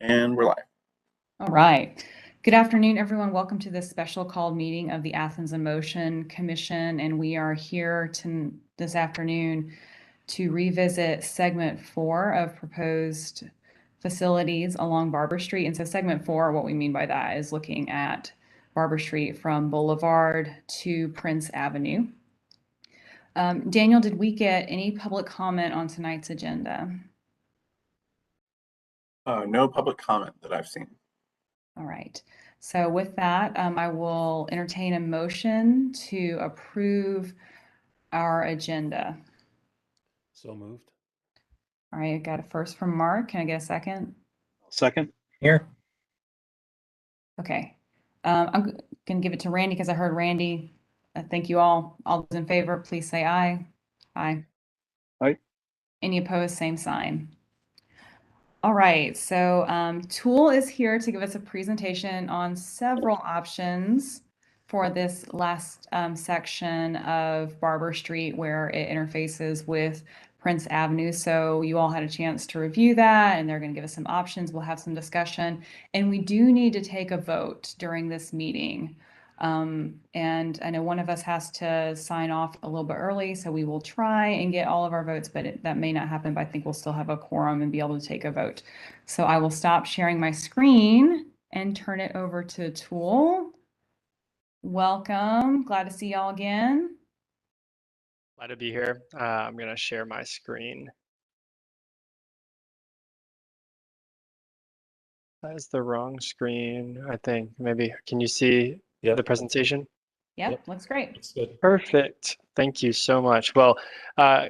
And we're live. All right. Good afternoon, everyone. Welcome to this special called meeting of the Athens in Motion Commission. And we are here this afternoon to revisit segment 4 of proposed facilities along Barber Street. And so segment 4, what we mean by that is looking at Barber Street from Boulevard to Prince Avenue. Daniel, did we get any public comment on tonight's agenda? No public comment that I've seen. All right. So with that, I will entertain a motion to approve our agenda. So moved. All right, I got a first from Mark. Can I get a second? Second. Here. Okay. I'm going to give it to Randy because I heard Randy. Thank you all. All those in favor, please say aye. Aye. Aye. Any opposed, same sign. All right, so Tool is here to give us a presentation on several options for this last section of Barber Street where it interfaces with Prince Avenue. So you all had a chance to review that, and they're going to give us some options. We'll have some discussion, and we do need to take a vote during this meeting. And I know one of us has to sign off a little bit early, so we will try and get all of our votes, but that may not happen, but I think we'll still have a quorum and be able to take a vote. So I will stop sharing my screen and turn it over to Tool. Welcome. Glad to see y'all again. Glad to be here. I'm going to share my screen. That is the wrong screen, I think. Maybe, can you see the presentation? Yep, looks great. Looks good. Perfect. Thank you so much. Well,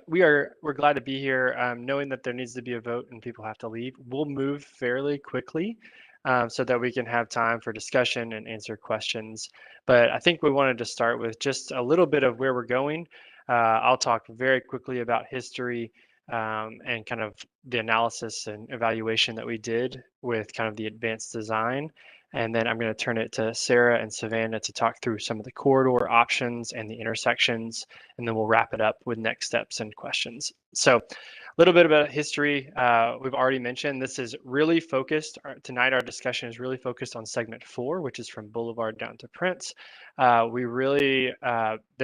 we're glad to be here, knowing that there needs to be a vote and people have to leave. We'll move fairly quickly so that we can have time for discussion and answer questions. But I think we wanted to start with just a little bit of where we're going. I'll talk very quickly about history and kind of the analysis and evaluation that we did with kind of the advanced design. And then I'm going to turn it to Sarah and Savannah to talk through some of the corridor options and the intersections, and then we'll wrap it up with next steps and questions. So a little bit about history. We've already mentioned this is really focused, tonight our discussion is really focused on segment 4, which is from Boulevard down to Prince. There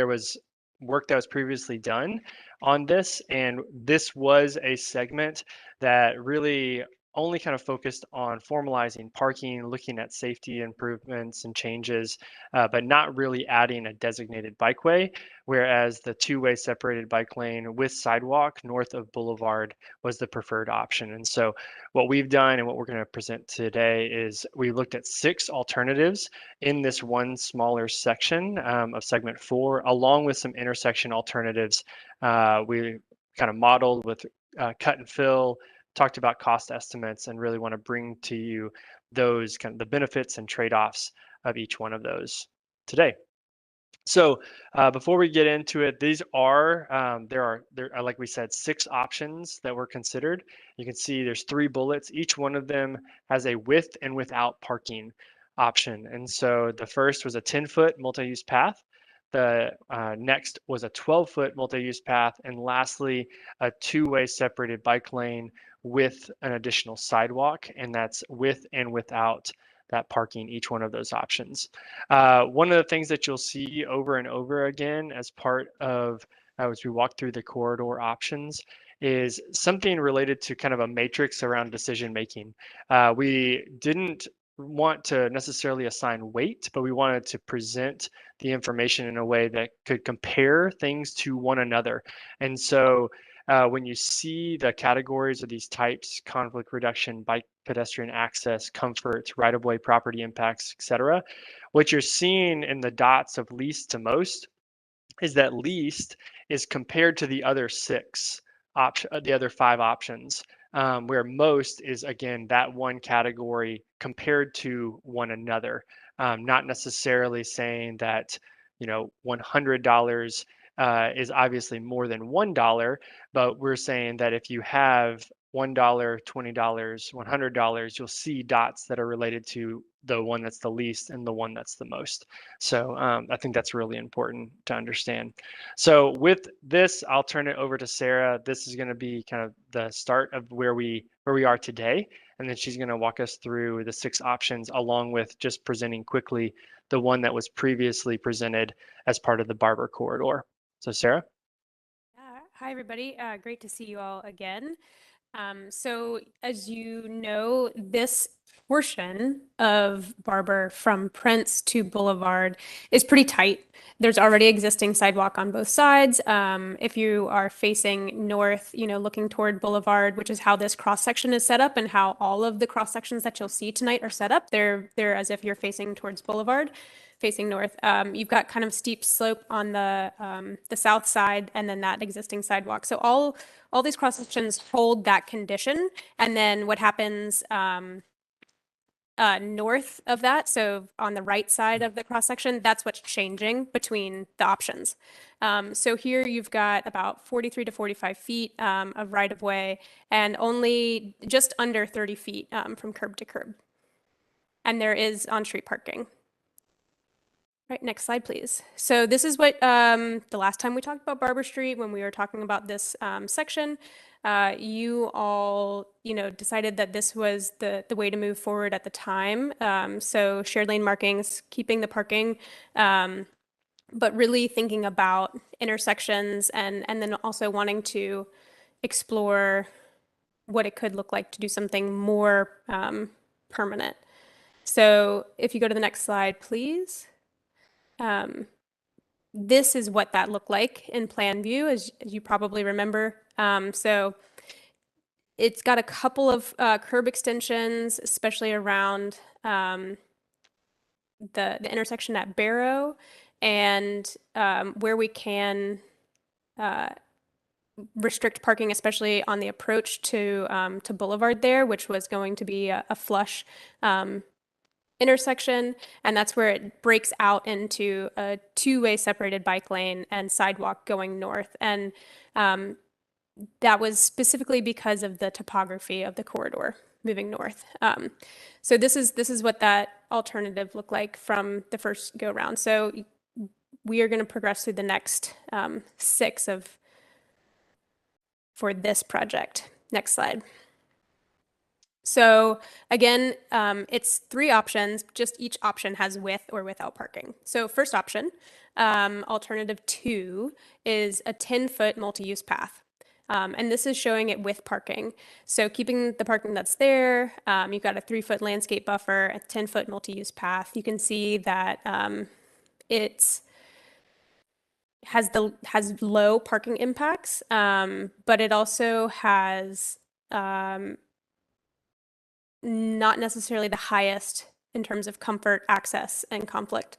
was work that was previously done on this, and this was a segment that really only kind of focused on formalizing parking, looking at safety improvements and changes, but not really adding a designated bikeway, whereas the two-way separated bike lane with sidewalk north of Boulevard was the preferred option. And so what we've done and what we're going to present today is we looked at 6 alternatives in this one smaller section of segment 4, along with some intersection alternatives. We kind of modeled with cut and fill, talked about cost estimates, and really want to bring to you those kind of the benefits and trade-offs of each one of those today. So before we get into it, these are there are like we said 6 options that were considered. You can see there's 3 bullets. Each one of them has a with and without parking option. And so the first was a 10-foot multi-use path. The next was a 12-foot multi-use path, and lastly, a two-way separated bike lane with an additional sidewalk, and that's with and without that parking, each one of those options. One of the things that you'll see over and over again as part of, as we walk through the corridor options, is something related to kind of a matrix around decision making. We didn't want to necessarily assign weight, but we wanted to present the information in a way that could compare things to one another. And so when you see the categories of these types, conflict reduction, bike pedestrian access, comfort, right-of-way property impacts, etc., what you're seeing in the dots of least to most is that least is compared to the other 6 the other 5 options, where most is, again, that one category compared to one another, not necessarily saying that, you know, $100 is obviously more than $1, but we're saying that if you have $1, $20, $100, you'll see dots that are related to the one that's the least and the one that's the most. So I think that's really important to understand. So with this, I'll turn it over to Sarah. This is going to be kind of the start of where we are today. And then she's going to walk us through the 6 options, along with just presenting quickly the one that was previously presented as part of the Barber corridor. So Sarah? Hi, everybody. Great to see you all again. So as you know, this portion of Barber from Prince to Boulevard is pretty tight. There's already existing sidewalk on both sides. If you are facing north, looking toward Boulevard, which is how this cross section is set up and how all of the cross sections that you'll see tonight are set up, they're as if you're facing towards Boulevard, facing north. You've got kind of steep slope on the south side and then that existing sidewalk. So all these cross sections hold that condition. And then what happens north of that, so on the right side of the cross section, that's what's changing between the options. So here you've got about 43 to 45 feet of right of way and only just under 30 feet from curb to curb. And there is on-street parking. Right, next slide, please. So this is what the last time we talked about Barber Street, when we were talking about this section, you all, decided that this was the way to move forward at the time. So shared lane markings, keeping the parking, but really thinking about intersections and then also wanting to explore what it could look like to do something more permanent. So if you go to the next slide, please. This is what that looked like in plan view, as you probably remember. So it's got a couple of curb extensions, especially around the intersection at Barrow, and where we can restrict parking, especially on the approach to Boulevard there, which was going to be a flush intersection, and that's where it breaks out into a 2-way separated bike lane and sidewalk going north. And that was specifically because of the topography of the corridor moving north. So this is what that alternative looked like from the first go round. So we are going to progress through the next 6 for this project. Next slide. So again, it's 3 options, just each option has with or without parking. So first option, alternative 2, is a 10-foot multi-use path. And this is showing it with parking. So keeping the parking that's there, you've got a 3-foot landscape buffer, a 10-foot multi-use path. You can see that it has low parking impacts, but it also has not necessarily the highest in terms of comfort, access, and conflict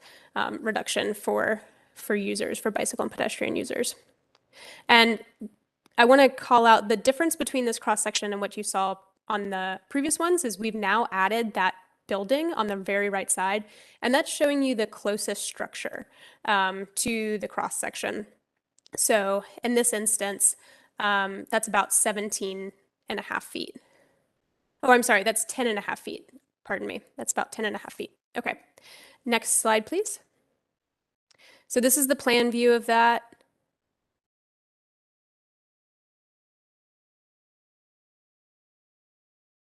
reduction for users, for bicycle and pedestrian users. And I want to call out the difference between this cross section and what you saw on the previous ones is we've now added that building on the very right side, and that's showing you the closest structure to the cross section. So in this instance, that's about 17.5 feet. Oh, I'm sorry, that's 10.5 feet. Pardon me, that's about 10.5 feet. Okay, next slide, please. So this is the plan view of that.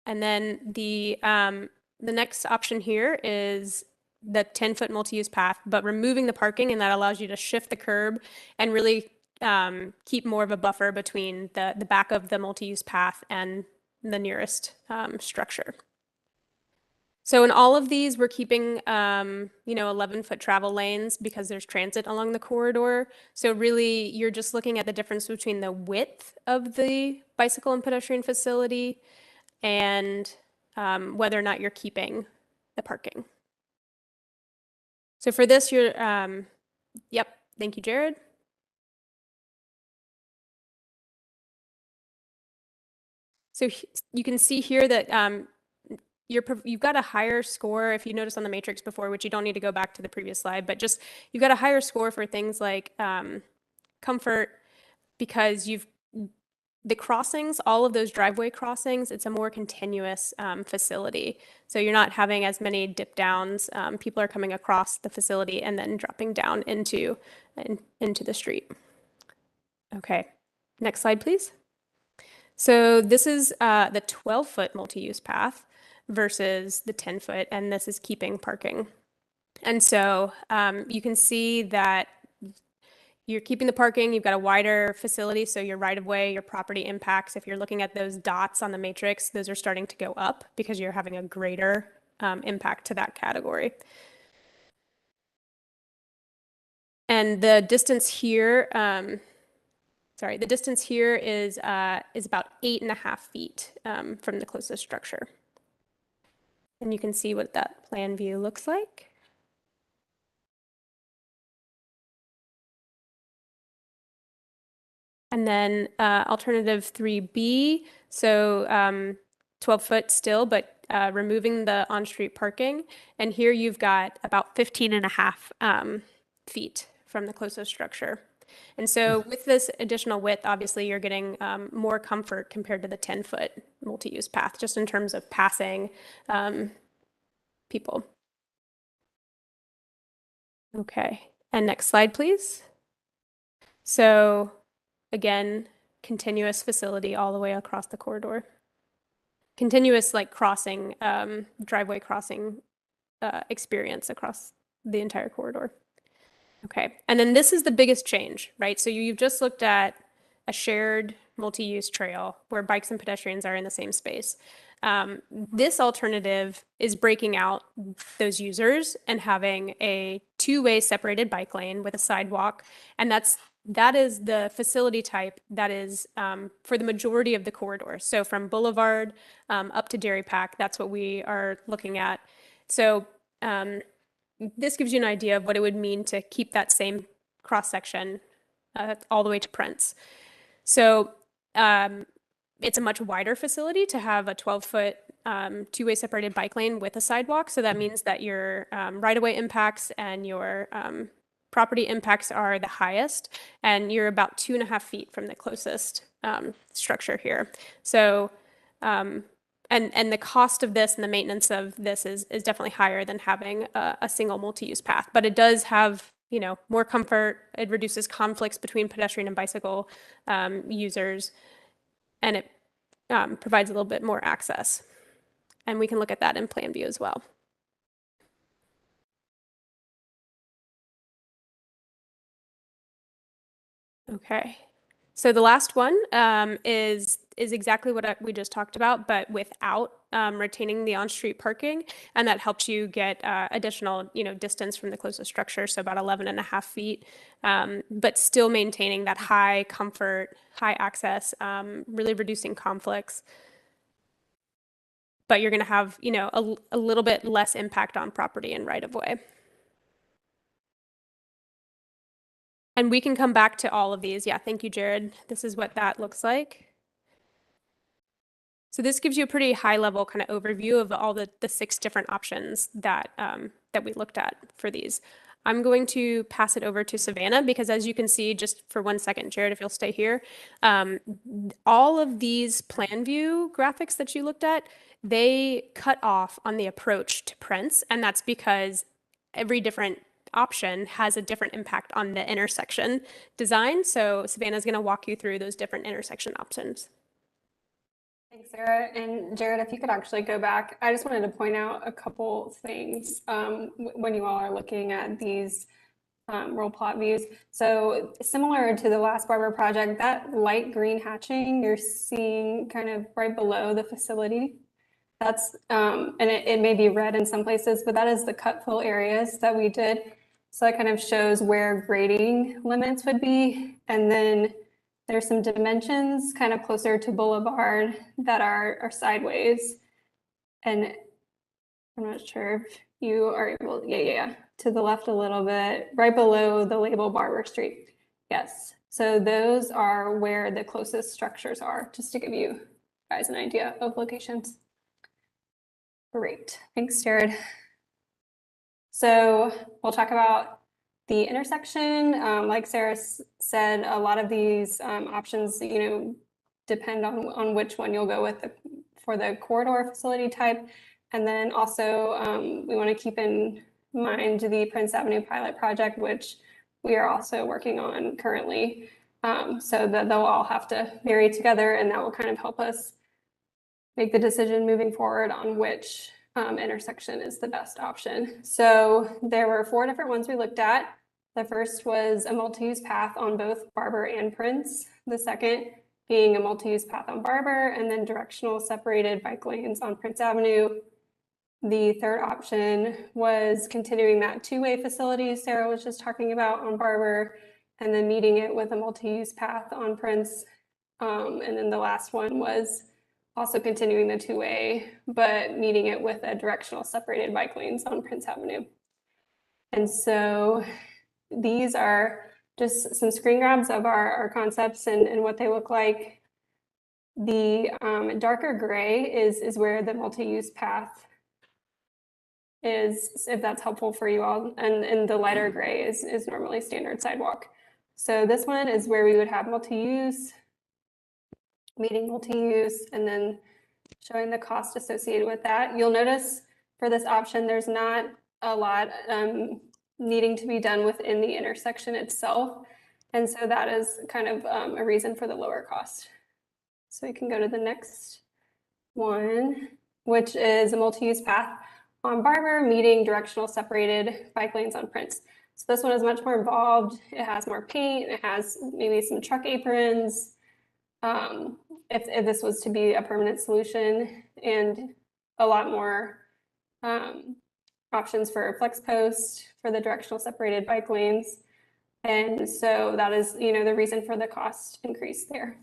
And then the next option here is the 10-foot multi-use path, but removing the parking, and that allows you to shift the curb and really keep more of a buffer between the back of the multi-use path and the nearest structure. So in all of these, we're keeping 11-foot travel lanes because there's transit along the corridor. So really, you're just looking at the difference between the width of the bicycle and pedestrian facility and whether or not you're keeping the parking. So for this, you're, yep, thank you, Jared. So you can see here that you've got a higher score, if you notice on the matrix before, which you don't need to go back to the previous slide, but just you've got a higher score for things like comfort because you've the crossings, all of those driveway crossings, it's a more continuous facility. So you're not having as many dip downs. People are coming across the facility and then dropping down into the street. Okay, next slide, please. So this is the 12-foot multi-use path versus the 10-foot, and this is keeping parking. And so you can see that you're keeping the parking, you've got a wider facility, so your right-of-way, your property impacts, if you're looking at those dots on the matrix, those are starting to go up because you're having a greater impact to that category. And the distance here, the distance here is about 8.5 feet from the closest structure. And you can see what that plan view looks like. And then alternative 3B, so 12-foot still, but removing the on-street parking. And here you've got about 15.5 feet from the closest structure. And so with this additional width, obviously you're getting more comfort compared to the 10-foot multi-use path, just in terms of passing people. Okay, and next slide, please. So again, continuous facility all the way across the corridor. Continuous like crossing, driveway crossing experience across the entire corridor. Okay, and then this is the biggest change, right? So you've just looked at a shared multi-use trail where bikes and pedestrians are in the same space. This alternative is breaking out those users and having a two-way separated bike lane with a sidewalk, and that is the facility type that is for the majority of the corridor. So from Boulevard up to Dairy Pack, that's what we are looking at. So this gives you an idea of what it would mean to keep that same cross-section all the way to Prince. So it's a much wider facility to have a 12-foot two-way separated bike lane with a sidewalk. So that means that your right-of-way impacts and your property impacts are the highest, and you're about 2.5 feet from the closest structure here. So and the cost of this and the maintenance of this is definitely higher than having a single multi-use path, but it does have, you know, more comfort. It reduces conflicts between pedestrian and bicycle users, and it provides a little bit more access. And we can look at that in Plan View as well. Okay, so the last one is exactly what we just talked about, but without retaining the on-street parking, and that helps you get additional, you know, distance from the closest structure, so about 11.5 feet, but still maintaining that high comfort, high access, really reducing conflicts. But you're going to have, you know, a little bit less impact on property and right-of-way. And we can come back to all of these. Yeah, thank you, Jared. This is what that looks like. So this gives you a pretty high-level kind of overview of all the 6 different options that that we looked at for these. I'm going to pass it over to Savannah because, as you can see, just for 1 second, Jared, if you'll stay here, all of these plan view graphics that you looked at, they cut off on the approach to Prince, and that's because every different option has a different impact on the intersection design. So Savannah's going to walk you through those different intersection options. Thanks, Sarah. And Jared, if you could actually go back, I just wanted to point out a couple things when you all are looking at these roll plot views. So similar to the last Barber project, that light green hatching you're seeing kind of right below the facility, that's, and it may be red in some places, but that is the cut fill areas that we did. So that kind of shows where grading limits would be. And then there's some dimensions kind of closer to Boulevard that are sideways. And I'm not sure if you are able, yeah, to the left a little bit, right below the label Barber Street. Yes, so those are where the closest structures are, just to give you guys an idea of locations. Great, thanks, Jared. So we'll talk about the intersection. Like Sarah said, a lot of these options, you know, depend on which one you'll go with for the corridor facility type. And then also we want to keep in mind the Prince Avenue pilot project, which we are also working on currently. So that they'll all have to marry together, and that will kind of help us make the decision moving forward on which intersection is the best option. So there were 4 different ones we looked at. The first was a multi-use path on both Barber and Prince. The second being a multi-use path on Barber, and then directional separated bike lanes on Prince Avenue. The third option was continuing that two-way facility Sarah was just talking about on Barber, and then meeting it with a multi-use path on Prince. And then the last one was also continuing the two-way, but meeting it with a directional separated bike lanes on Prince Avenue. And so these are just some screen grabs of our concepts and what they look like. The darker gray is where the multi-use path is, if that's helpful for you all, and the lighter gray is normally standard sidewalk. So this one is where we would have multi-use, meeting multi-use, and then showing the cost associated with that. You'll notice for this option, there's not a lot needing to be done within the intersection itself. And so that is kind of a reason for the lower cost. So we can go to the next one, which is a multi-use path on Barber, meeting directional separated bike lanes on Prince. So this one is much more involved. It has more paint. It has maybe some truck aprons. If this was to be a permanent solution, and a lot more options for flex post for the directional separated bike lanes. And so that is, the reason for the cost increase there.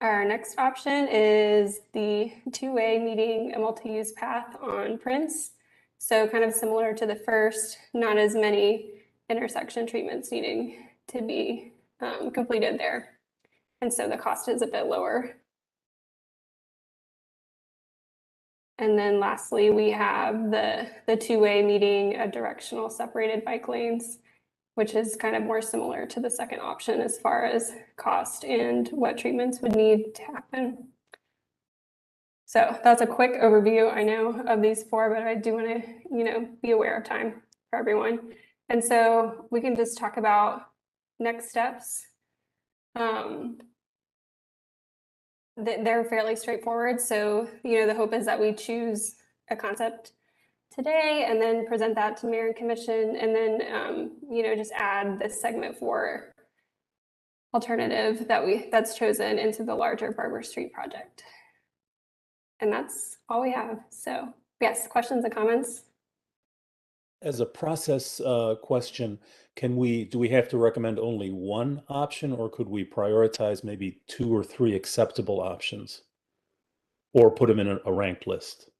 Our next option is the two-way meeting a multi-use path on Prince. So kind of similar to the first, not as many intersection treatments needing to be completed there. And so the cost is a bit lower. And then lastly, we have the two-way meeting a directional separated bike lanes, which is kind of more similar to the second option as far as cost and what treatments would need to happen. So that's a quick overview, I know, of these 4, but I do want to, be aware of time for everyone. And so we can just talk about next steps. They're fairly straightforward. So, the hope is that we choose a concept today and then present that to Mayor and Commission, and then, just add this segment for alternative that's chosen into the larger Barber Street project. And that's all we have. So yes, questions and comments? As a process question, do we have to recommend only one option, or could we prioritize maybe 2 or 3 acceptable options, or put them in a ranked list?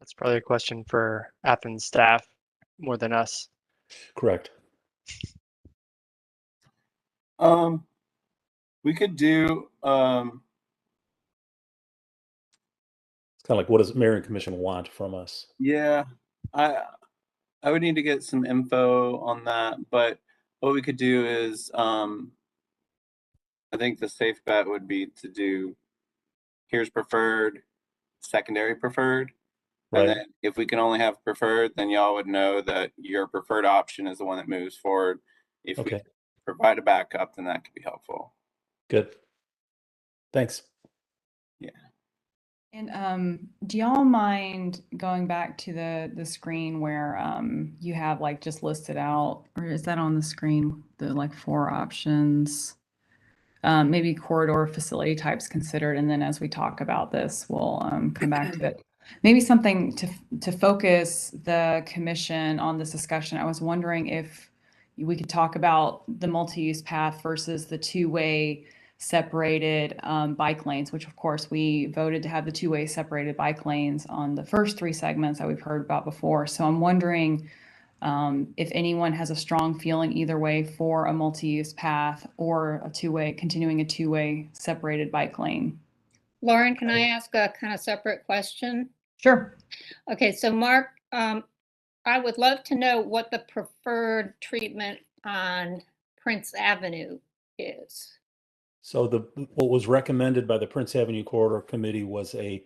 That's probably a question for Athens staff more than us. Correct. We could do It's kind of like, what does Mayor and Commission want from us? yeah, I would need to get some info on that, but what we could do is I think the safe bet would be to do here's preferred, secondary preferred. Right. And then if we can only have preferred, then y'all would know that your preferred option is the one that moves forward. If we provide a backup, then that could be helpful. Good. Thanks. Yeah. And do y'all mind going back to the screen where you have like just listed out, or is that on the screen, the like 4 options? Maybe corridor facility types considered, and then as we talk about this, we'll come back to it. Maybe something to focus the commission on this discussion. I was wondering if we could talk about the multi-use path versus the two-way separated bike lanes, which of course we voted to have the two-way separated bike lanes on the first 3 segments that we've heard about before. So I'm wondering if anyone has a strong feeling either way for a multi-use path or continuing a two-way separated bike lane. Lauren, can I ask a kind of separate question? Sure. Okay, so Mark, I would love to know what the preferred treatment on Prince Avenue is. So what was recommended by the Prince Avenue Corridor Committee was a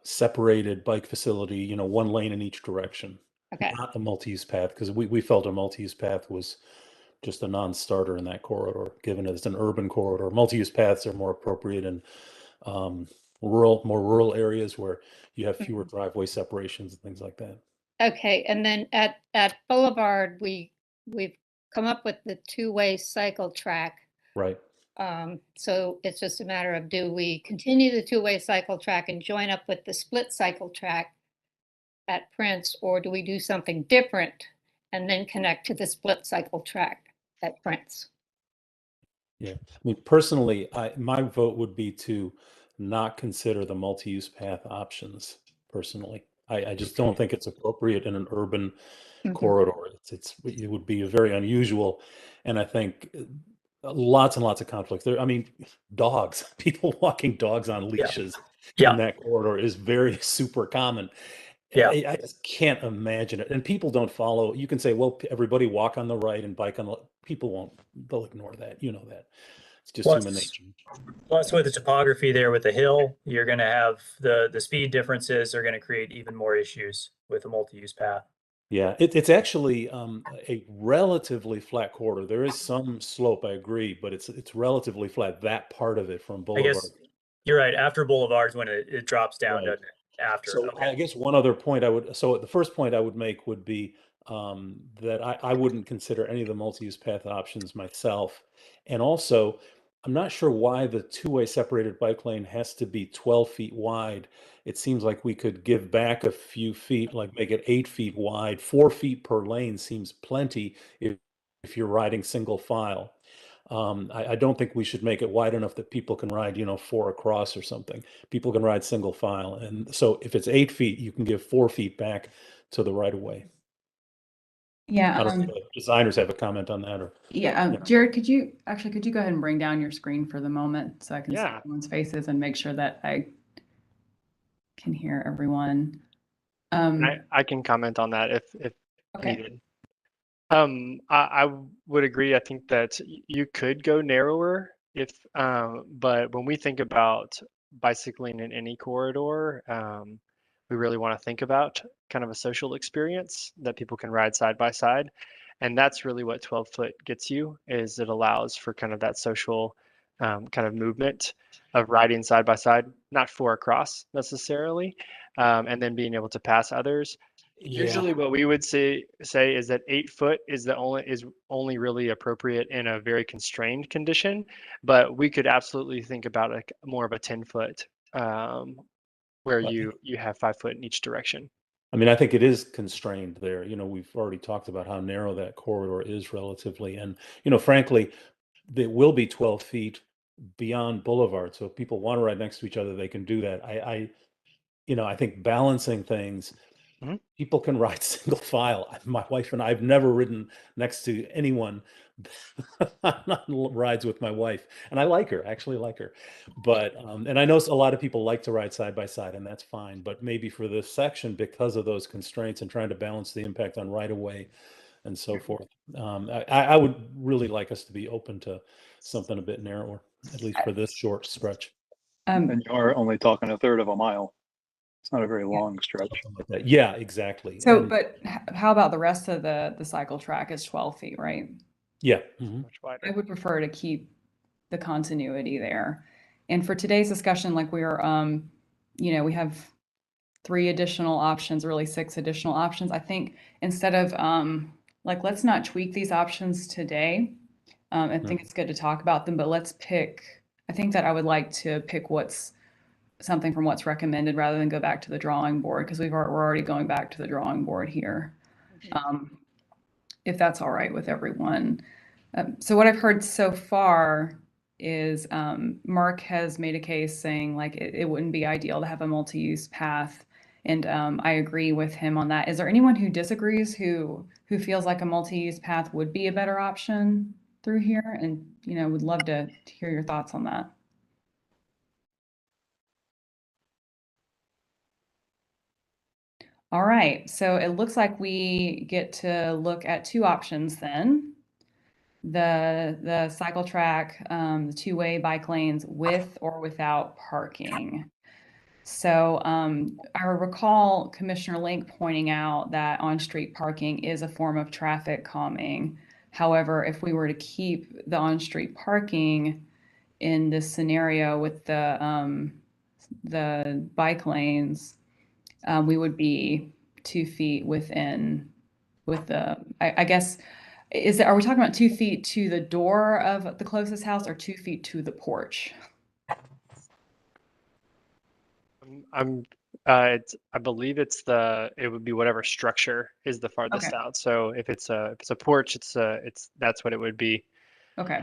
separated bike facility, you know, one lane in each direction, Okay, not a multi-use path, because we felt a multi-use path was just a non-starter in that corridor, given it's an urban corridor. Multi-use paths are more appropriate in more rural areas where you have fewer driveway separations and things like that. okay, and then at Boulevard, we've come up with the two-way cycle track. Right. So it's just a matter of, do we continue the two-way cycle track and join up with the split cycle track at Prince, or do we do something different and then connect to the split cycle track at Prince? Yeah. I mean, personally, my vote would be to not consider the multi-use path options, personally. I just don't think it's appropriate in an urban corridor. It would be very unusual. And I think lots and lots of conflicts there. I mean, dogs, people walking dogs on leashes in that corridor is very super common. I just can't imagine it. And people don't follow. You can say, well, everybody walk on the right and bike on the, people won't, they'll ignore that. You know that. It's just human nature. Plus, with the topography there with the hill, you're going to have the speed differences are going to create even more issues with a multi-use path. Yeah, it's actually a relatively flat corridor. There is some slope, I agree, but it's relatively flat. That part of it from I Boulevard. guess you're right. After Boulevard's when it drops down, Right. doesn't it? After. So Okay. I guess one other point the first point I would make would be that I wouldn't consider any of the multi-use path options myself. And also, I'm not sure why the two-way separated bike lane has to be 12 feet wide. It seems like we could give back a few feet, like make it 8 feet wide. 4 feet per lane seems plenty if you're riding single file. I don't think we should make it wide enough that people can ride, you know, 4 across or something. People can ride single file. And so if it's 8 feet, you can give 4 feet back to the right of way. Yeah. I don't know if the designers have a comment on that or. Yeah. Jared, could you go ahead and bring down your screen for the moment so I can see Yeah. everyone's faces and make sure that I can hear everyone? I can comment on that if Okay. needed. I would agree. I think that you could go narrower but when we think about bicycling in any corridor, we really want to think about kind of a social experience that people can ride side by side. And that's really what 12 foot gets you, is it allows for kind of that social kind of movement of riding side by side, not 4 across necessarily, and then being able to pass others. Usually what we would say is that 8 foot is only really appropriate in a very constrained condition, but we could absolutely think about more of a 10 foot where you have 5 foot in each direction. I mean, I think it is constrained there. You know, we've already talked about how narrow that corridor is relatively. And, you know, frankly, there will be 12 feet beyond Boulevard. So if people want to ride next to each other, they can do that. I think balancing things, people can ride single file. My wife and I've never ridden next to anyone on rides with my wife, and I actually like her. But and I know a lot of people like to ride side by side, and that's fine. But maybe for this section, because of those constraints and trying to balance the impact on right of way and so forth, I would really like us to be open to something a bit narrower, at least for this short stretch. And you are only talking a third of a mile. It's not a very long stretch. Yeah, exactly. So, but how about the rest of the cycle track is 12 feet, right? Yeah. Much wider. I would prefer to keep the continuity there. And for today's discussion, like we have 3 additional options, really 6 additional options. I think instead of let's not tweak these options today. I think it's good to talk about them, but I think that I would like to pick something from what's recommended rather than go back to the drawing board, because we're already going back to the drawing board here. If that's all right with everyone. So what I've heard so far is Mark has made a case saying like it wouldn't be ideal to have a multi-use path. And I agree with him on that. Is there anyone who disagrees, who feels like a multi-use path would be a better option through here? And, would love to hear your thoughts on that. All right, so it looks like we get to look at 2 options then. the cycle track, the two-way bike lanes with or without parking. So I recall Commissioner Link pointing out that on-street parking is a form of traffic calming. However, if we were to keep the on-street parking in this scenario with the bike lanes, we would be 2 feet within with the, I guess, are we talking about 2 feet to the door of the closest house or 2 feet to the porch? I believe it would be whatever structure is the farthest Okay. out. So if it's a porch, that's what it would be. Okay.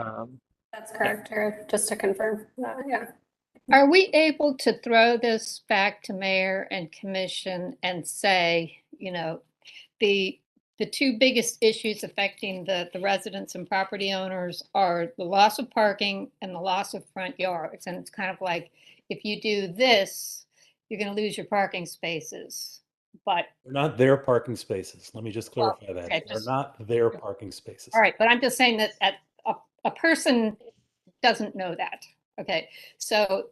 That's correct, Jared, just to confirm. Yeah. Are we able to throw this back to mayor and commission and say, you know, the two biggest issues affecting the residents and property owners are the loss of parking and the loss of front yards. And it's kind of like, if you do this, you're going to lose your parking spaces. But They're not their parking spaces. Let me just Well, clarify that. okay, They're just- not their parking spaces. all right, but I'm just saying that a person doesn't know that. Okay, so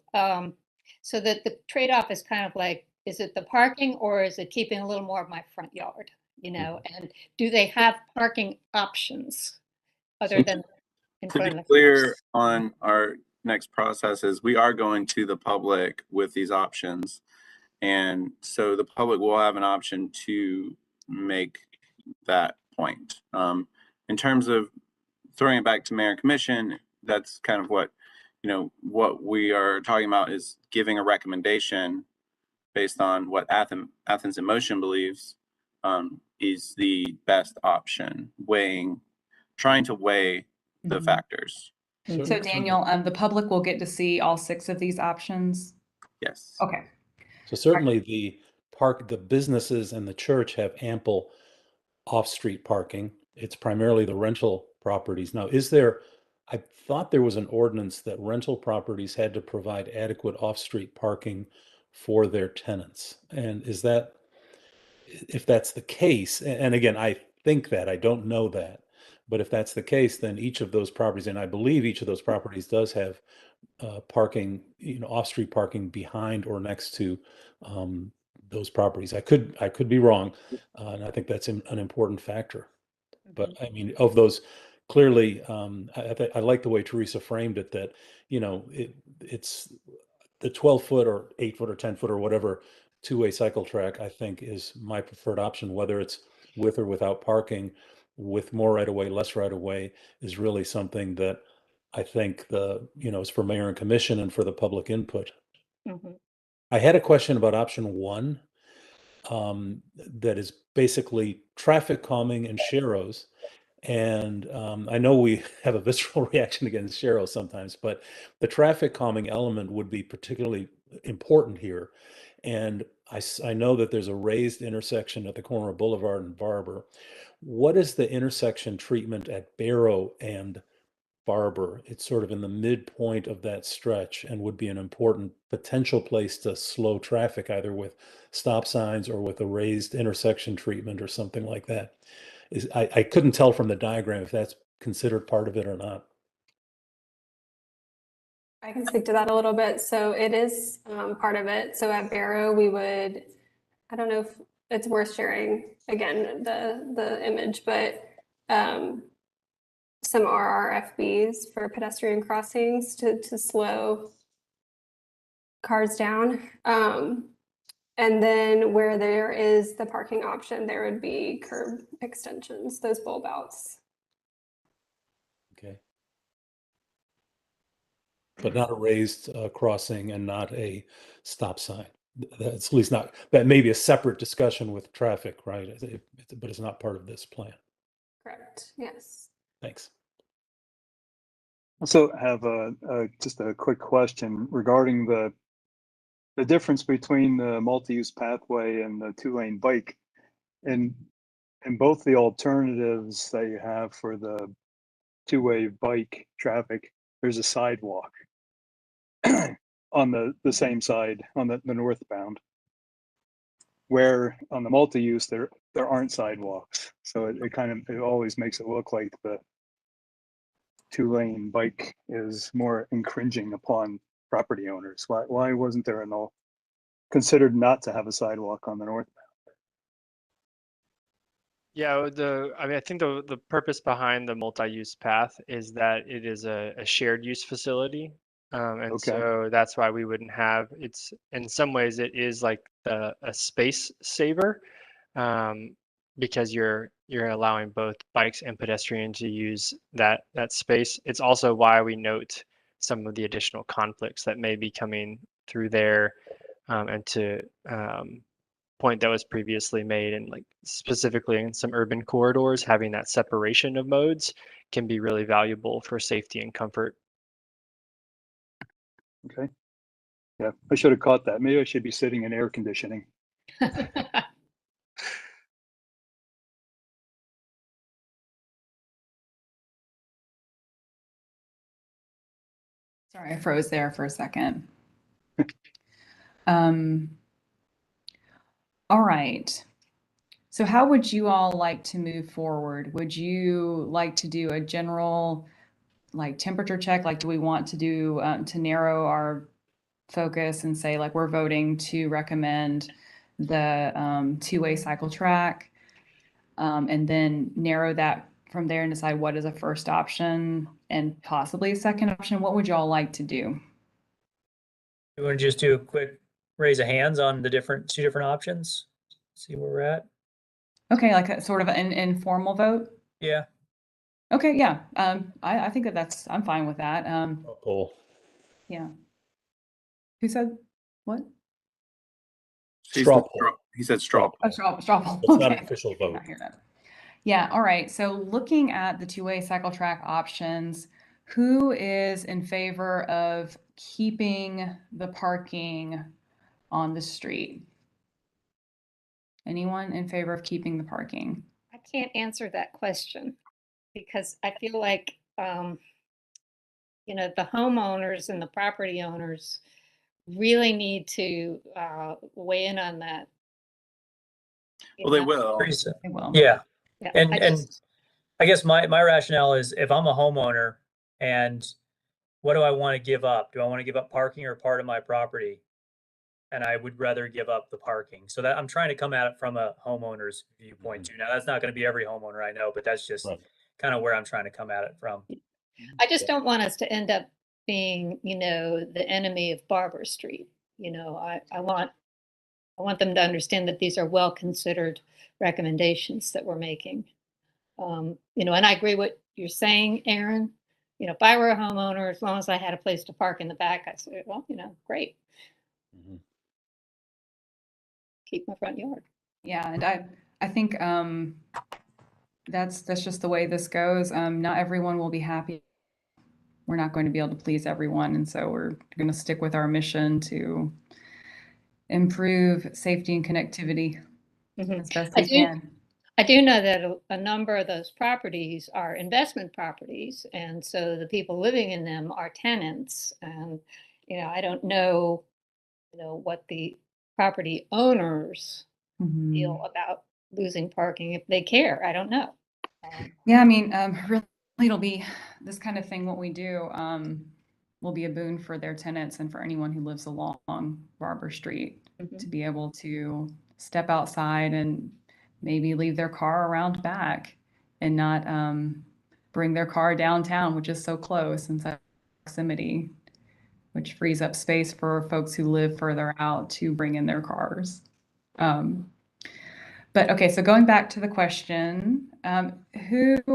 so that the trade-off is kind of like, is it the parking or is it keeping a little more of my front yard? You know, and do they have parking options other than in To front be of the clear house? on our next process is we are going to the public with these options. And so the public will have an option to make that point. In terms of throwing it back to mayor and commission, that's kind of what, what we are talking about is giving a recommendation based on what Athens in Motion believes is the best option, trying to weigh the Mhm. factors. So Daniel, the public will get to see all 6 of these options? Yes. Okay. So certainly the businesses and the church have ample off-street parking. It's primarily the rental properties. Now, I thought there was an ordinance that rental properties had to provide adequate off-street parking for their tenants. And if that's the case, and again, I think that, I don't know that, but if that's the case, then each of those properties, and I believe each of those properties does have parking, off-street parking behind or next to those properties. I could be wrong, and I think that's an important factor. But I mean, of those, clearly, I like the way Teresa framed it. That it's the 12-foot or 8-foot or 10-foot or whatever two-way cycle track. I think is my preferred option, whether it's with or without parking, with more right of way, less right of way, is really something that I think is for mayor and commission and for the public input. Mhm. I had a question about option 1, that is basically traffic calming and sharrows. And I know we have a visceral reaction against sharrows sometimes, but the traffic calming element would be particularly important here. And I know that there's a raised intersection at the corner of Boulevard and Barber. What is the intersection treatment at Barrow and Barber? It's sort of in the midpoint of that stretch and would be an important potential place to slow traffic, either with stop signs or with a raised intersection treatment or something like that. I couldn't tell from the diagram if that's considered part of it or not. I can speak to that a little bit. So it is part of it. So at Barrow, I don't know if it's worth sharing again, the image, but some RRFBs for pedestrian crossings to slow cars down. And then where there is the parking option, there would be curb extensions, those bulb outs. Okay. But not a raised crossing and not a stop sign. That's at least not, that may be a separate discussion with traffic, right? But it's not part of this plan. Correct, yes. Thanks. Also have just a quick question regarding the difference between the multi-use pathway and the 2-lane bike. And both the alternatives that you have for the 2-way bike traffic, there's a sidewalk on the same side, on the northbound, where on the multi-use there aren't sidewalks. So it always makes it look like two-lane bike is more infringing upon property owners? Why wasn't there considered not to have a sidewalk on the north? Yeah, I mean, I think the purpose behind the multi-use path is that it is a shared use facility. And Okay. so that's why we wouldn't have, it's in some ways it is like a space saver, because you're allowing both bikes and pedestrians to use that space. It's also why we note some of the additional conflicts that may be coming through there, and to point that was previously made, and like specifically in some urban corridors, having that separation of modes can be really valuable for safety and comfort. Okay. Yeah, I should have caught that. Maybe I should be sitting in air conditioning. Sorry, I froze there for a second. All right. So how would you all like to move forward? Would you like to do a general like temperature check? Like, do we want to do to narrow our focus and say like we're voting to recommend the two-way cycle track, and then narrow that from there and decide what is a first option and possibly a second option? What would y'all like to do? You want to just do a quick raise of hands on the two different options? See where we're at? Okay, like a sort of an informal vote? Yeah. Okay, yeah. I think I'm fine with that. Poll. Yeah. Who said what? Straw poll. He said straw. Oh, straw poll. It's not an Okay. official Did vote. not hear that. Yeah, all right. So looking at the two-way cycle track options, who is in favor of keeping the parking on the street? Anyone in favor of keeping the parking? I can't answer that question because I feel like, the homeowners and the property owners really need to weigh in on that. Well, they will. Teresa. They will. Yeah. Yeah, And I I guess my rationale is if I'm a homeowner and what do I want to give up? Do I want to give up parking or part of my property? And I would rather give up the parking. So that I'm trying to come at it from a homeowner's viewpoint too. Now that's not going to be every homeowner I know, but that's just Right. kind of where I'm trying to come at it from. I just don't want us to end up being, the enemy of Barber Street. I want them to understand that these are well-considered recommendations that we're making. And I agree what you're saying, Aaron. If I were a homeowner, as long as I had a place to park in the back, I said, well, great, Mhm. keep my front yard. Yeah, and I think that's just the way this goes. Not everyone will be happy. We're not going to be able to please everyone, and so we're going to stick with our mission to improve safety and connectivity Mhm. as best I we do- can. I do know that a number of those properties are investment properties, and so the people living in them are tenants. And I don't know, what the property owners Mhm. feel about losing parking if they care. I don't know. Yeah, I mean, really, it'll be this kind of thing. What we do will be a boon for their tenants and for anyone who lives along Barber Street to be able to step outside and maybe leave their car around back and not bring their car downtown, which is so close in such proximity, which frees up space for folks who live further out to bring in their cars. But okay, so going back to the question, who's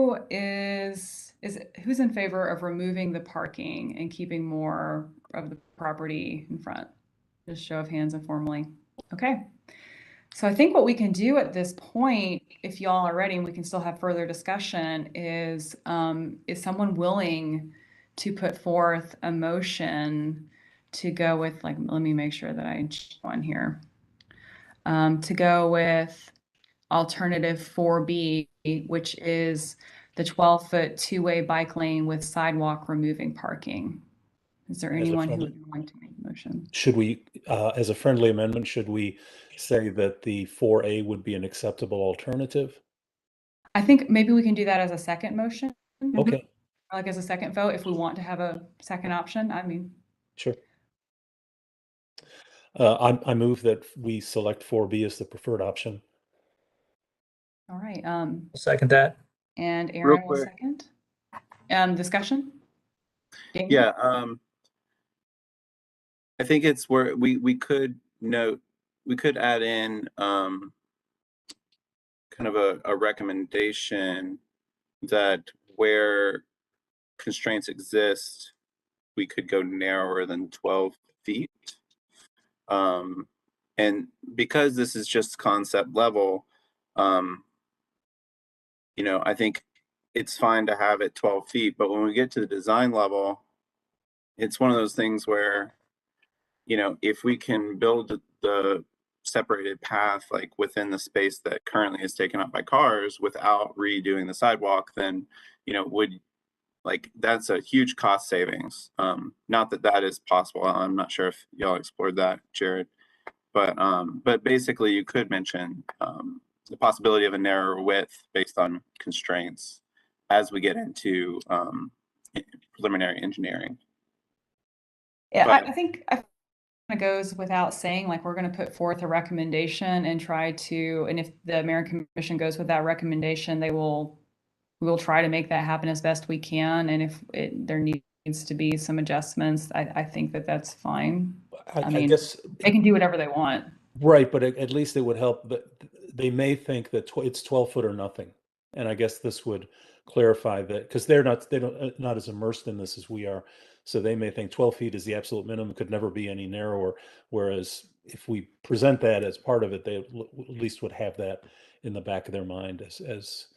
in favor of removing the parking and keeping more of the property in front? Just show of hands informally. Okay. So I think what we can do at this point, if y'all are ready and we can still have further discussion, is someone willing to put forth a motion to go with, like, let me make sure that I check one here. To go with alternative 4B, which is the 12-foot two-way bike lane with sidewalk removing parking. Is there anyone who would like to make a motion? Should we, as a friendly amendment, should we say that the 4A would be an acceptable alternative? I think maybe we can do that as a second motion. Okay. like as a second vote if we want to have a second option. I mean, Sure. I move that we select 4B as the preferred option. all right. I'll second that. And Real Aaron will quick. second. Discussion? Daniel? Yeah, I think it's where we could note, we could add in kind of a recommendation that where constraints exist, we could go narrower than 12 feet. And because this is just concept level, you know, I think it's fine to have it 12 feet, but when we get to the design level, it's one of those things where, you know, if we can build the separated path like within the space that currently is taken up by cars without redoing the sidewalk, then, you know, would like that's a huge cost savings. Not that that is possible. I'm not sure if y'all explored that, Jared, but basically you could mention the possibility of a narrower width based on constraints as we get into preliminary engineering. Yeah, But I think it goes without saying, like, we're going to put forth a recommendation and try to, and if the American Commission goes with that recommendation, we will try to make that happen as best we can. And if there needs to be some adjustments, I think that's fine. I mean, guess they can do whatever they want. right, but at least it would help. But they may think that it's 12 foot or nothing, and I guess this would clarify that because they're not as immersed in this as we are, so they may think 12 feet is the absolute minimum, could never be any narrower. Whereas if we present that as part of it, they at least would have that in the back of their mind as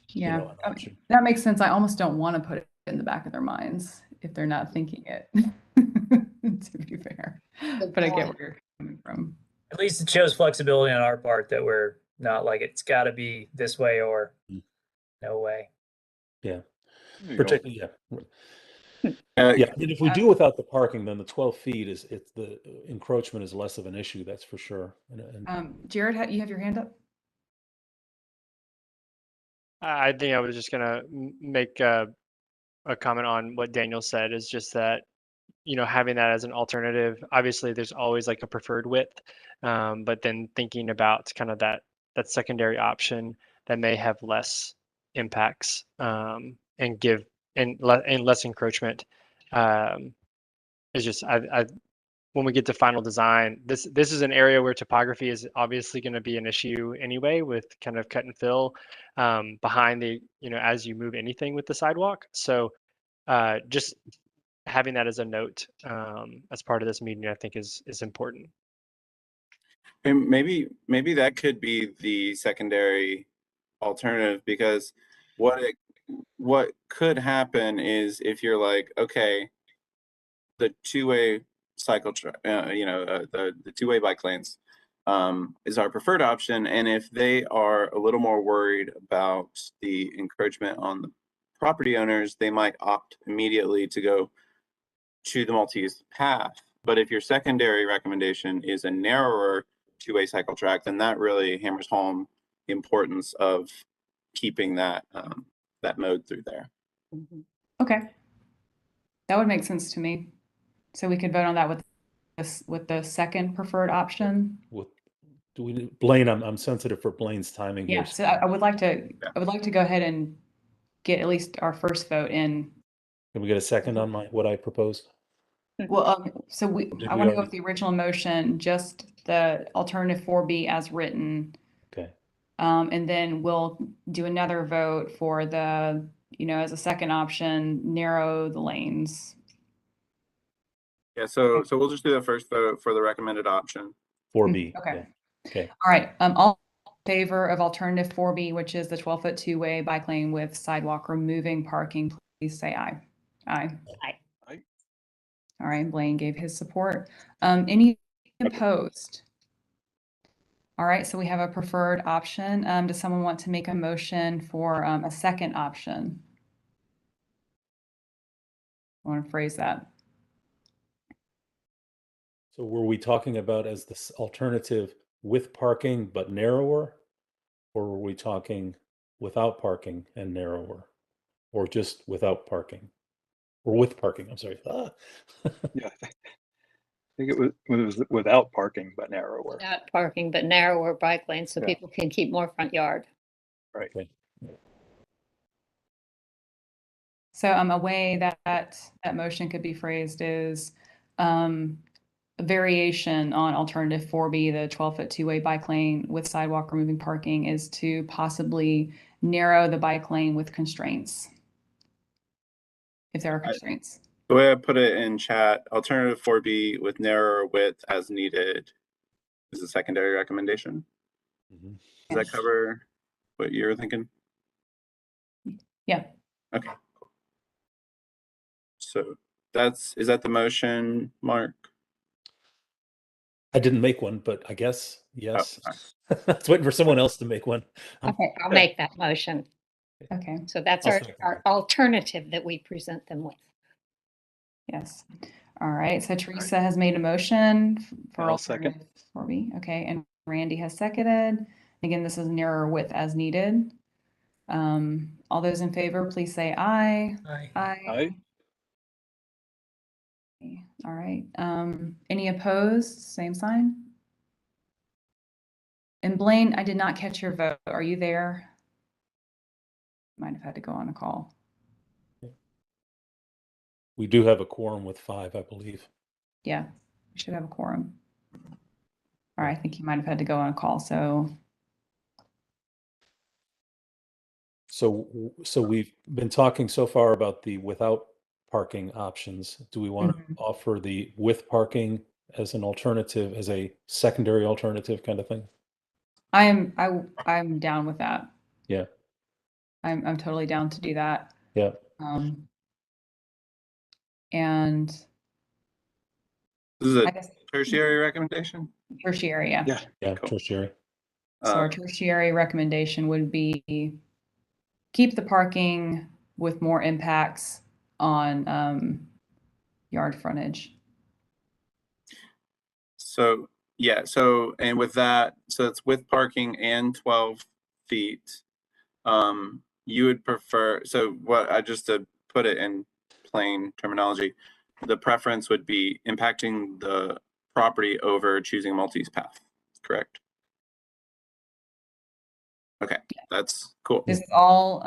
Yeah, you know, an option. that makes sense. I almost don't want to put it in the back of their minds if they're not thinking it, to be fair. Good But I get point. where you're coming from. At least it shows flexibility on our part that we're not like it's got to be this way or no way. Yeah, there you go. particularly yeah. I mean, if we do without the parking, then the 12 feet it's the encroachment is less of an issue. That's for sure. And Jared, you have your hand up? I think I was just gonna make a comment on what Daniel said, is just that, you know, having that as an alternative, obviously there's always like a preferred width, but then thinking about kind of that secondary option that may have less impacts, and give and less encroachment, is just when we get to final design, this is an area where topography is obviously going to be an issue anyway, with kind of cut and fill behind the, you know, as you move anything with the sidewalk. So just having that as a note as part of this meeting, I think is important. And maybe that could be the secondary alternative, because what could happen is if you're like, okay, the two-way cycle the two-way bike lanes is our preferred option, and if they are a little more worried about the encroachment on the property owners, they might opt immediately to go to the multi-use path. But if your secondary recommendation is a narrower two-way cycle track, then that really hammers home the importance of keeping that that mode through there. Okay. That would make sense to me. So we could vote on that with the second preferred option. Do we Blaine? I'm sensitive for Blaine's timing here. Yeah. So I would like to go ahead and get at least our first vote in. Can we get a second on what I proposed? Well, so I want to go with already- the original motion, just the alternative 4B as written. Okay. And then we'll do another vote for the, you know, as a second option, narrow the lanes. Yeah, so we'll just do the first vote for the recommended option. 4B. Okay. Yeah. Okay. All right. All in favor of alternative 4B, which is the 12-foot two-way bike lane with sidewalk removing parking, please say aye. Aye. Aye. Aye. All right. Blaine gave his support. Any opposed? All right. So we have a preferred option. Does someone want to make a motion for a second option? I want to phrase that. So were we talking about as this alternative with parking but narrower, or were we talking without parking and narrower? or just without parking? Or with parking, I'm sorry. Yeah, I think it was without parking, but narrower. Without parking, but narrower bike lanes so Yeah. people can keep more front yard. Right. Okay. So a way that motion could be phrased is a variation on alternative 4B, the 12-foot two-way bike lane with sidewalk removing parking, is to possibly narrow the bike lane with constraints, if there are constraints. The way I put it in chat, alternative 4B with narrower width as needed is a secondary recommendation. Mhm. Does that cover what you were thinking? Yeah. Okay. So is that the motion, Mark? I didn't make one, but I guess, yes. Oh, I was waiting for someone else to make one. Okay, I'll make that motion. Okay. So that's I'll our, second our alternative that we present them with. Yes. All right. So Teresa has made a motion for I'll second. alternative 4B. Okay. And Randy has seconded. Again, this is narrower width as needed. All those in favor, please say aye. Aye. Aye. All right. Any opposed? Same sign. And Blaine, I did not catch your vote. Are you there? Might have had to go on a call. We do have a quorum with 5, I believe. Yeah, we should have a quorum. All right. I think you might have had to go on a call. So So we've been talking so far about the without parking options. Do we want to offer the with parking as an alternative, as a secondary alternative kind of thing? I'm down with that. Yeah. I'm totally down to do that. Yeah. And this is I a guess tertiary recommendation? tertiary, yeah. Yeah. Yeah. Cool. Tertiary. So our tertiary recommendation would be keep the parking with more impacts on yard frontage. So yeah, so and with that, so it's with parking and 12 feet. You would prefer, so what I just to put it in plain terminology, the preference would be impacting the property over choosing a multi-use path, correct? Okay, that's cool. This is all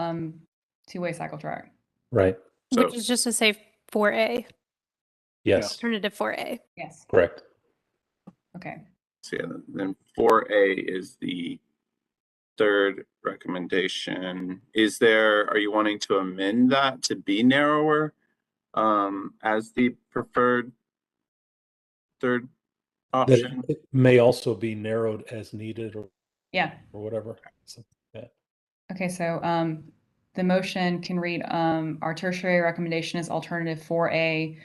two-way cycle track. Right. So Which is just to say 4A, Yes. alternative 4A. Yes. Correct. Okay. so yeah, then 4A is the third recommendation. Are you wanting to amend that to be narrower as the preferred third That option? it may also be narrowed as needed or Yeah. whatever. So, yeah. Okay, so the motion can read our tertiary recommendation is alternative 4A,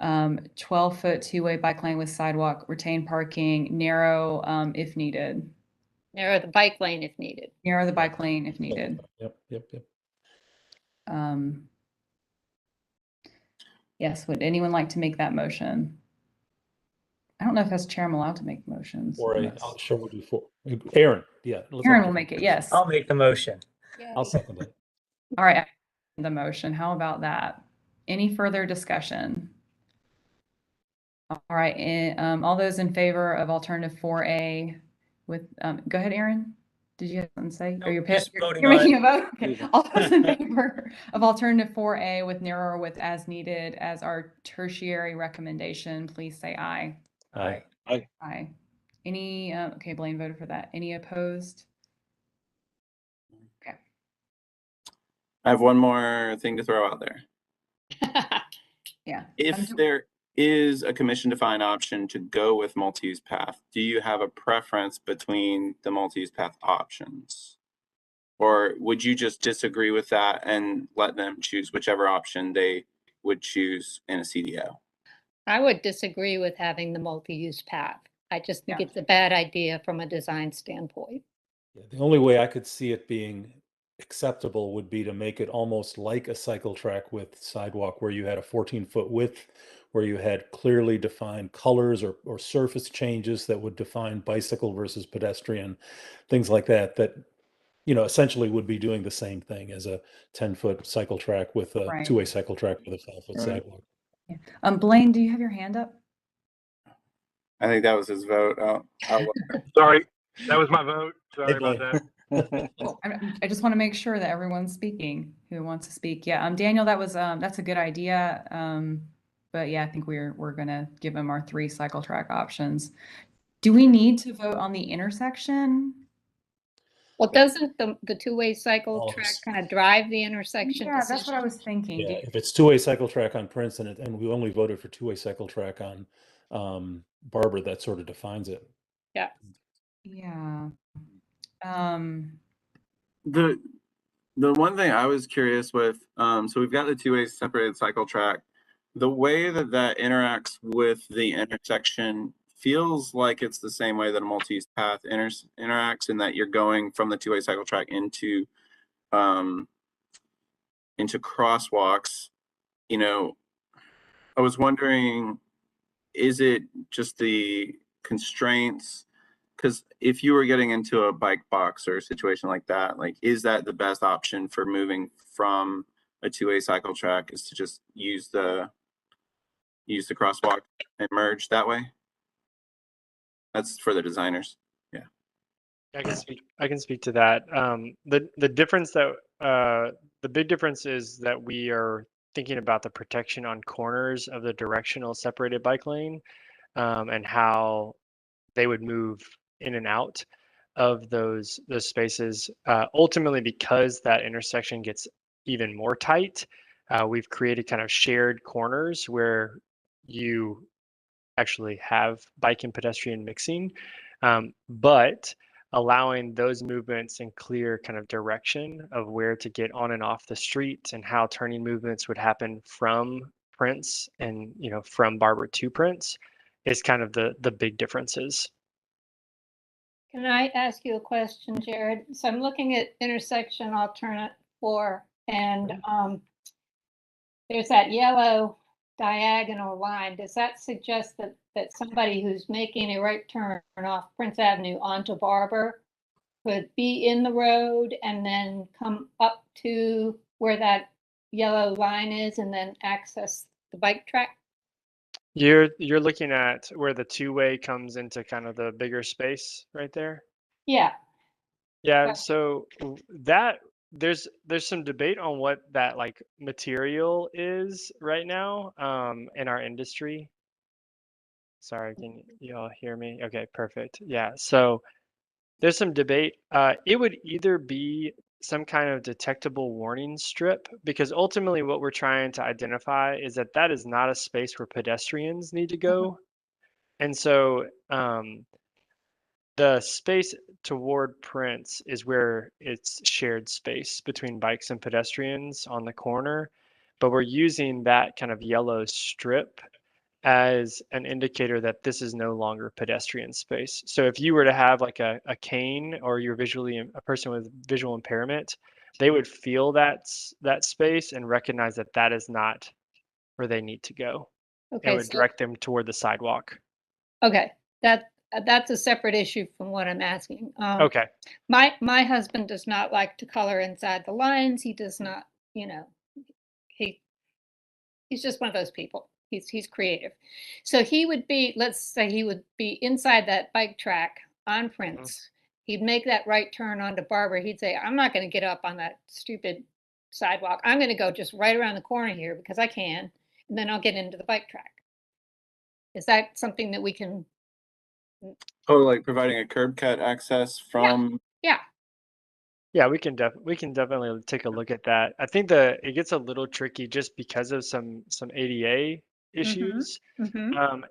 12-foot two-way bike lane with sidewalk, retain parking, narrow if needed. Narrow the bike lane if needed. Narrow the bike lane if needed. Yep. Yes, would anyone like to make that motion? I don't know if as chair I'm allowed to make motions. Or Yes. I'll sure we'll do 4. Aaron, yeah. Aaron will make it, yes. I'll make the motion. I'll second it. All right, the motion, how about that? Any further discussion? All right, all those in favor of alternative 4A with, go ahead, Aaron. Did you have something to say? No, Or you're just voting you're on making it. a vote? Okay, all those in favor of alternative 4A with narrower width as needed as our tertiary recommendation, please say aye. Aye. Aye. Any, okay, Blaine voted for that. Any opposed? Okay. I have one more thing to throw out there. Yeah. If there is a commission defined option to go with multi-use path, do you have a preference between the multi-use path options? Or would you just disagree with that and let them choose whichever option they would choose in a CDO? I would disagree with having the multi-use path. I just think it's a bad idea from a design standpoint. Yeah, the only way I could see it being acceptable would be to make it almost like a cycle track with sidewalk where you had a 14-foot width, where you had clearly defined colors or surface changes that would define bicycle versus pedestrian, things like that, essentially would be doing the same thing as a 10-foot cycle track with a Right. two-way cycle track with a 5-foot Right. sidewalk. Yeah. Blaine, do you have your hand up? I think that was his vote. Sorry, that was my vote. Sorry Hey, about that. Oh, I just want to make sure that everyone's speaking who wants to speak. Yeah, Daniel, that's a good idea. But yeah, I think we're gonna give him our 3 cycle track options. Do we need to vote on the intersection? Well, doesn't the two-way cycle All of track us. kind of drive the intersection Yeah, that's what I decision? was thinking. Yeah, if it's two-way cycle track on Prince and we only voted for two-way cycle track on Barber, that sort of defines it. Yeah. Yeah. The one thing I was curious with, so we've got the two-way separated cycle track. The way that interacts with the intersection feels like it's the same way that a multi-use path interacts, in that you're going from the two-way cycle track into crosswalks. I was wondering, is it just the constraints? Because if you were getting into a bike box or a situation like that, like, is that the best option for moving from a two-way cycle track, is to just use the crosswalk and merge that way? That's for the designers. Yeah. I can speak to that. The difference that the big difference is that we are thinking about the protection on corners of the directional separated bike lane, and how they would move in and out of those spaces. Ultimately, because that intersection gets even more tight, we've created kind of shared corners where you actually have bike and pedestrian mixing, but allowing those movements in clear kind of direction of where to get on and off the street and how turning movements would happen from Prince and from Barber to Prince is kind of the big differences. Can I ask you a question, Jared? So I'm looking at intersection alternate 4, and there's that yellow diagonal line. Does that suggest that somebody who's making a right turn off Prince Avenue onto Barber could be in the road and then come up to where that yellow line is and then access the bike track? You're looking at where the two-way comes into kind of the bigger space right there. Yeah. Yeah, so that there's some debate on what that like material is right now in our industry. Sorry, can you all hear me? Okay, perfect. Yeah, so there's some debate. It would either be some kind of detectable warning strip, because ultimately what we're trying to identify is that is not a space where pedestrians need to go. And so the space toward Prince is where it's shared space between bikes and pedestrians on the corner, but we're using that kind of yellow strip as an indicator that this is no longer pedestrian space. So if you were to have like a cane, or you're a person with visual impairment, they would feel that space and recognize that is not where they need to go. Okay. It would direct them toward the sidewalk. Okay. That's a separate issue from what I'm asking. Okay. My husband does not like to color inside the lines. He does not, he's just one of those people. He's creative. So he would be, let's say he would be inside that bike track on Prince. He'd make that right turn onto Barber. He'd say, I'm not going to get up on that stupid sidewalk. I'm going to go just right around the corner here because I can, and then I'll get into the bike track. Is that something that we can? Oh, like providing a curb cut access from. Yeah. Yeah, we can definitely take a look at that. I think that it gets a little tricky just because of some ADA issues,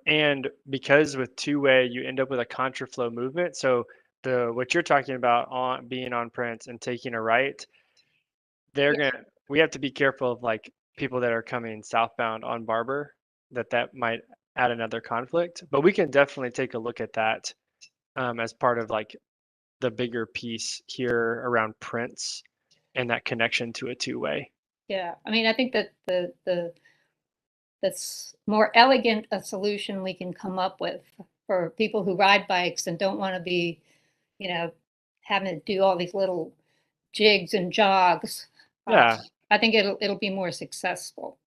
and because with two-way you end up with a contraflow movement. So what you're talking about on being on Prince and taking a right, we have to be careful of like people that are coming southbound on Barber, that might add another conflict. But we can definitely take a look at that as part of like the bigger piece here around Prince and that connection to a two-way. Yeah, I mean, I think that that's more elegant a solution we can come up with for people who ride bikes and don't want to be, having to do all these little jigs and jogs, Yeah. I think it'll be more successful.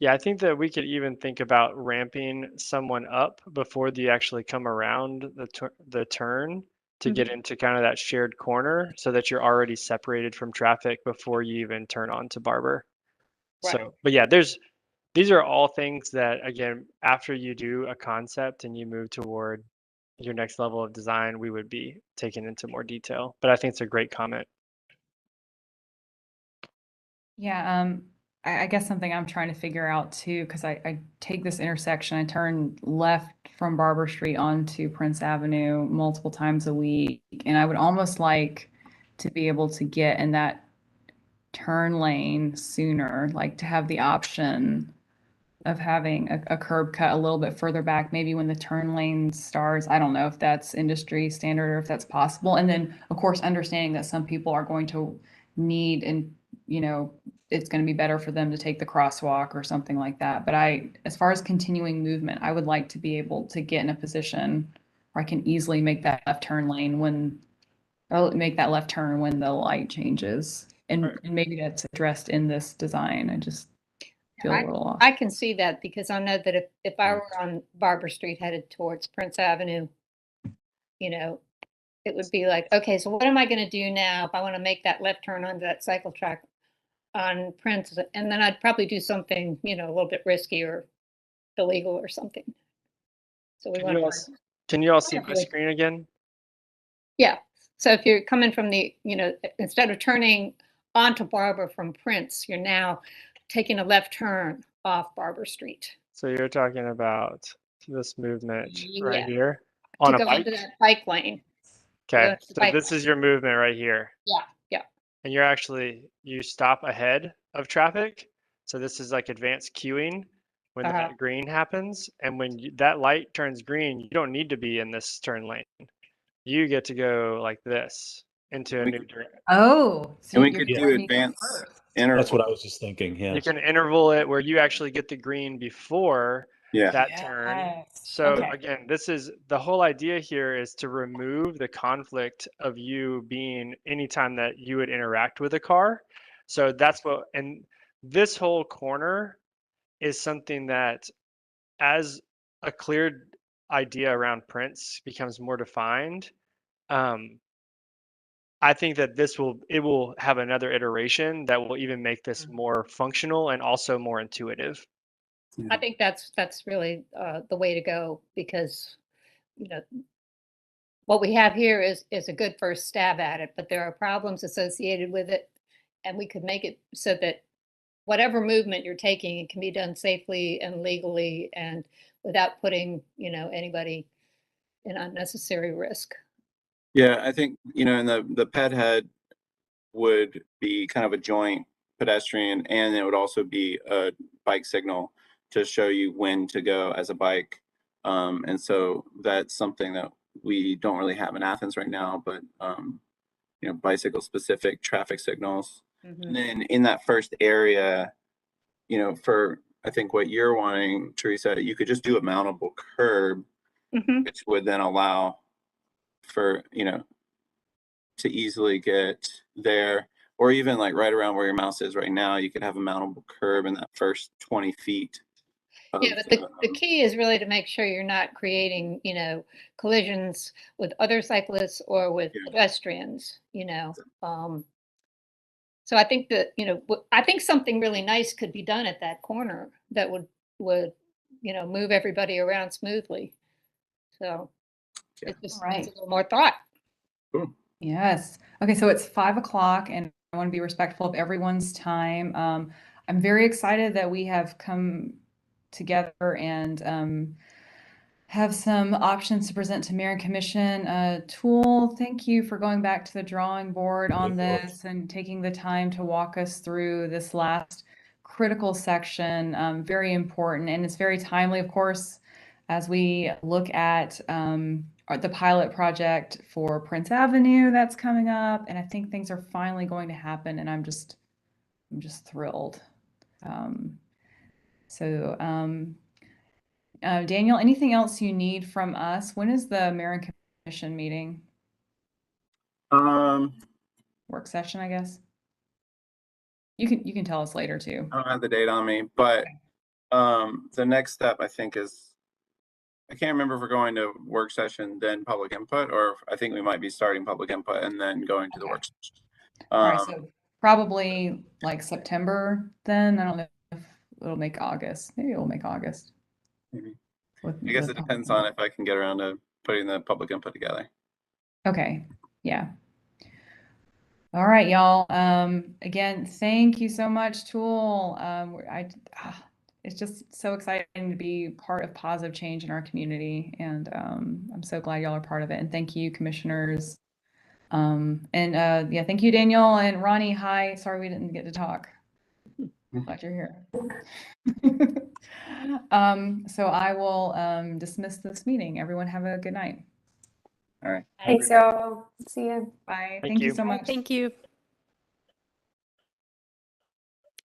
Yeah, I think that we could even think about ramping someone up before they actually come around the turn to get into kind of that shared corner so that you're already separated from traffic before you even turn onto Barber. Right. So, but yeah, these are all things that, again, after you do a concept and you move toward your next level of design, we would be taking into more detail. But I think it's a great comment. Yeah, I guess something I'm trying to figure out too, because I take this intersection, I turn left from Barber Street onto Prince Avenue multiple times a week, and I would almost like to be able to get in that turn lane sooner, like to have the option of having a curb cut a little bit further back, maybe when the turn lane starts. I don't know if that's industry standard or if that's possible. And then, of course, understanding that some people are going to need, and it's going to be better for them to take the crosswalk or something like that. But as far as continuing movement, I would like to be able to get in a position where I can easily make that left turn when the light changes. And maybe that's addressed in this design. I just feel a little off. I can see that because I know that if I were on Barber Street headed towards Prince Avenue, it would be like, okay, so what am I going to do now if I want to make that left turn onto that cycle track on Prince? And then I'd probably do something, a little bit risky or illegal or something. So we want to. Can you all see my screen again? Yeah. So if you're coming from instead of turning onto Barber from Prince, you're now taking a left turn off Barber Street. So you're talking about this movement right Yeah. here on a go bike? into that bike lane. Okay, so this is your movement right here. Yeah, yeah. And you stop ahead of traffic. So this is like advanced queuing when that green happens. And when that light turns green, you don't need to be in this turn lane. You get to go like this into a new direction. Oh, so and we could do advanced interval. That's what I was just thinking. Yeah. You can interval it where you actually get the green before that turn. Yes. So Okay. again, this is the whole idea here, is to remove the conflict of you being anytime that you would interact with a car. So that's and this whole corner is something that, as a clear idea around Prince becomes more defined, I think that it will have another iteration that will even make this more functional and also more intuitive. I think that's really the way to go, because what we have here is a good first stab at it, but there are problems associated with it, and we could make it so that whatever movement you're taking, it can be done safely and legally and without putting anybody in unnecessary risk. Yeah, I think, and the ped head would be kind of a joint pedestrian, and it would also be a bike signal to show you when to go as a bike. And so that's something that we don't really have in Athens right now, but bicycle specific traffic signals. And then in that first area, for I think what you're wanting, Teresa, you could just do a mountable curb, which would then allow for to easily get there, or even like right around where your mouse is right now, you could have a mountable curb in that first 20 feet. Yeah, but the key is really to make sure you're not creating, collisions with other cyclists or with pedestrians, So I think that, I think something really nice could be done at that corner that would move everybody around smoothly. So it just needs a little more thought. Cool. Yes. Okay, so it's 5 o'clock, and I want to be respectful of everyone's time. I'm very excited that we have come together and have some options to present to Mayor and Commission. Tool, thank you for going back to the drawing board on this and taking the time to walk us through this last critical section. Very important, and it's very timely, of course, as we look at the pilot project for Prince Avenue that's coming up. And I think things are finally going to happen, and I'm just thrilled. Daniel, anything else you need from us? When is the Mayor and Commission meeting? work session, I guess. You can tell us later too. I don't have the date on me, but the next step I think is, I can't remember if we're going to work session then public input, or I think we might be starting public input and then going to the work session. All right, so probably like September then. I don't know if it'll make August. Maybe it'll make August. Maybe. With, I guess with it depends on if I can get around to putting the public input together. Okay, yeah. All right, y'all. Again, thank you so much, Tool. It's just so exciting to be part of positive change in our community, and I'm so glad y'all are part of it. And thank you, commissioners. Yeah, thank you, Daniel and Ronnie. Hi, sorry we didn't get to talk. Glad you're here. So I will dismiss this meeting. Everyone have a good night. All right. Thanks, y'all. See you. Bye. Thank Thank you you. so much. Thank you.